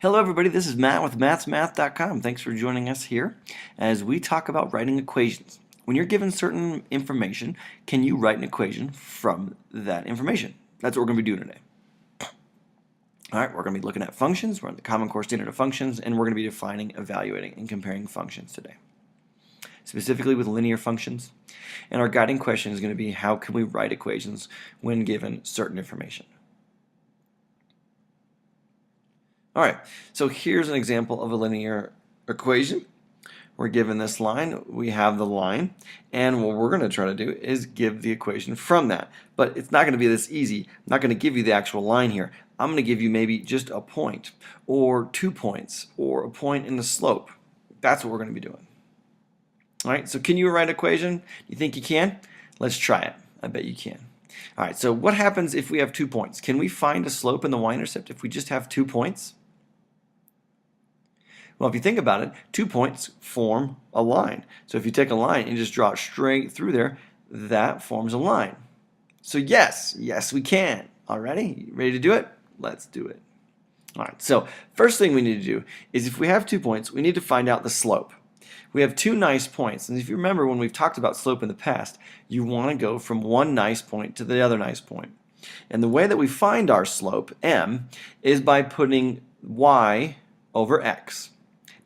Hello everybody, this is Matt with mathsmath.com. Thanks for joining us here as we talk about writing equations. When you're given certain information, can you write an equation from that information? That's what we're going to be doing today. Alright, we're going to be looking at functions, we're on the Common Core Standard of Functions, and we're going to be defining, evaluating, and comparing functions today. Specifically with linear functions. And our guiding question is going to be how can we write equations when given certain information? Alright, so here's an example of a linear equation. We're given this line, we have the line, and what we're going to try to do is give the equation from that. But it's not going to be this easy. I'm not going to give you the actual line here. I'm going to give you maybe just a point, or 2 points, or a point in the slope. That's what we're going to be doing. Alright, so can you write an equation? You think you can? Let's try it. I bet you can. Alright, so what happens if we have 2 points? Can we find a slope in the y-intercept if we just have 2 points? Well, if you think about it, 2 points form a line. So if you take a line and just draw it straight through there, that forms a line. So yes, we can. Already? Ready to do it? Let's do it. Alright, so first thing we need to do is if we have 2 points, we need to find out the slope. We have 2 nice points, and if you remember when we've talked about slope in the past, you want to go from one nice point to the other nice point. And the way that we find our slope, m, is by putting y over x.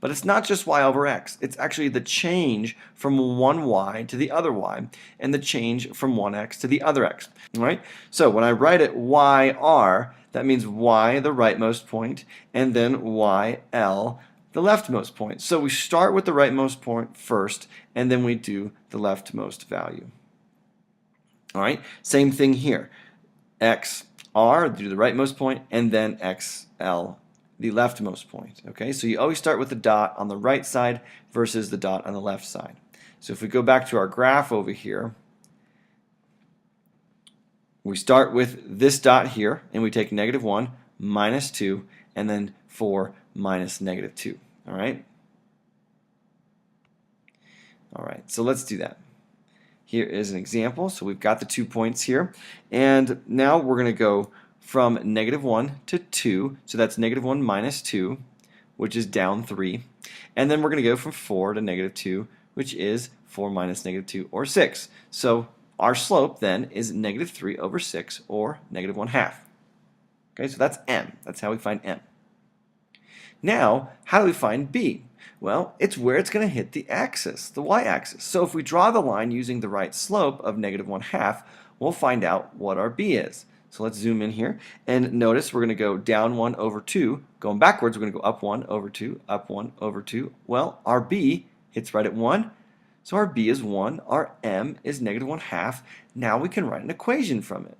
But it's not just y over x, it's actually the change from one y to the other y, and the change from one x to the other x. Right? So when I write it yr, that means y the rightmost point, and then yl the leftmost point. So we start with the rightmost point first, and then we do the leftmost value. Alright, same thing here. xr, do the rightmost point, and then xl, the leftmost point. Okay, so you always start with the dot on the right side versus the dot on the left side. So if we go back to our graph over here, we start with this dot here, and we take -1, -2, and then 4 minus -2. All right? All right, so let's do that. Here is an example. So we've got the 2 points here, and now we're going to go from -1 to 2, so that's -1 minus 2, which is down 3, and then we're going to go from 4 to -2, which is 4 minus -2, or 6. So our slope then is -3 over 6, or -1/2. Okay, so that's m. That's how we find m. Now, how do we find b? Well, it's where it's going to hit the axis, the y-axis. So if we draw the line using the right slope of -1/2, we'll find out what our b is. So let's zoom in here, and notice we're going to go down 1 over 2. Going backwards, we're going to go up 1 over 2, up 1 over 2. Well, our b hits right at 1, so our b is 1. Our m is -1/2. Now we can write an equation from it.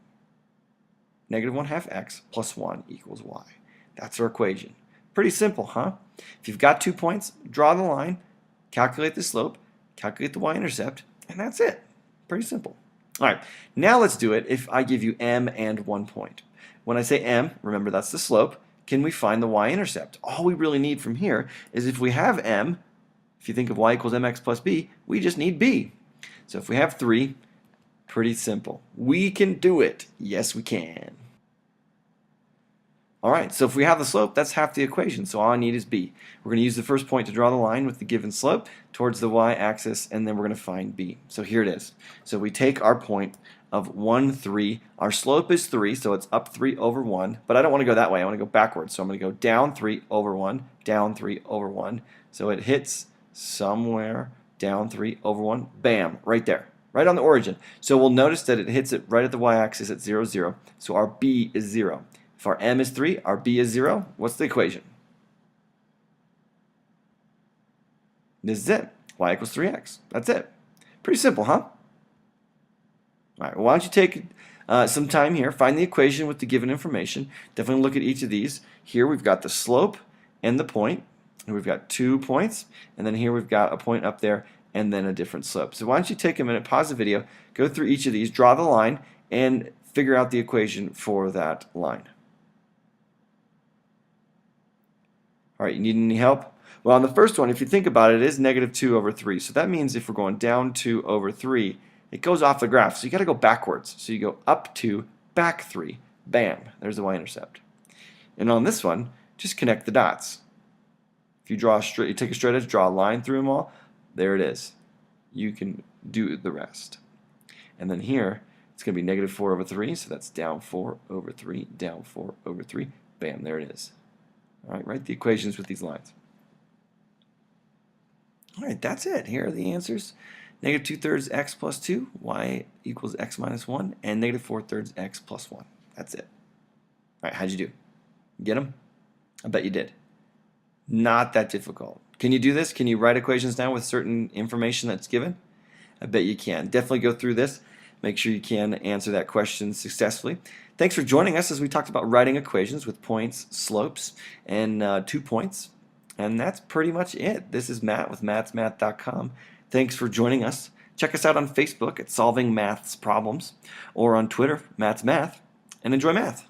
-1/2 x plus 1 equals y. That's our equation. Pretty simple, huh? If you've got 2 points, draw the line, calculate the slope, calculate the y-intercept, and that's it. Pretty simple. All right, now let's do it if I give you m and 1 point. When I say m, remember that's the slope. Can we find the y-intercept? All we really need from here is if we have m, if you think of y equals mx plus b, we just need b. So if we have 3, pretty simple. We can do it. Yes, we can. Alright, so if we have the slope, that's half the equation, so all I need is b. We're going to use the first point to draw the line with the given slope towards the y-axis, and then we're going to find b. So here it is. So we take our point of 1, 3. Our slope is 3, so it's up 3 over 1, but I don't want to go that way. I want to go backwards, so I'm going to go down 3 over 1, down 3 over 1. So it hits somewhere down 3 over 1. Bam, right there, right on the origin. So we'll notice that it hits it right at the y-axis at 0, 0. So our b is 0. If our m is 3, our b is 0, what's the equation? This is it. Y equals 3x. That's it. Pretty simple, huh? All right, well, why don't you take some time here, find the equation with the given information. Definitely look at each of these. Here we've got the slope and the point. And we've got 2 points. And then here we've got a point up there and then a different slope. So why don't you take a minute, pause the video, go through each of these, draw the line, and figure out the equation for that line. All right, you need any help? Well, on the first one, if you think about it, it is -2 over 3. So that means if we're going down 2 over 3, it goes off the graph. So you got to go backwards. So you go up 2, back 3. Bam, there's the y-intercept. And on this one, just connect the dots. If you draw straight, you take a straight edge, draw a line through them all, there it is. You can do the rest. And then here, it's going to be negative 4 over 3, so that's down 4 over 3, down 4 over 3. Bam, there it is. All right, write the equations with these lines. All right, that's it. Here are the answers. Negative 2/3 x plus 2, y equals x minus 1, and negative 4/3 x plus 1. That's it. All right, how'd you do? Get them? I bet you did. Not that difficult. Can you do this? Can you write equations down with certain information that's given? I bet you can. Definitely go through this. Make sure you can answer that question successfully. Thanks for joining us as we talked about writing equations with points, slopes, and 2 points. And that's pretty much it. This is Matt with mattsmath.com. Thanks for joining us. Check us out on Facebook at Solving Maths Problems or on Twitter, Matt's Math, and enjoy math.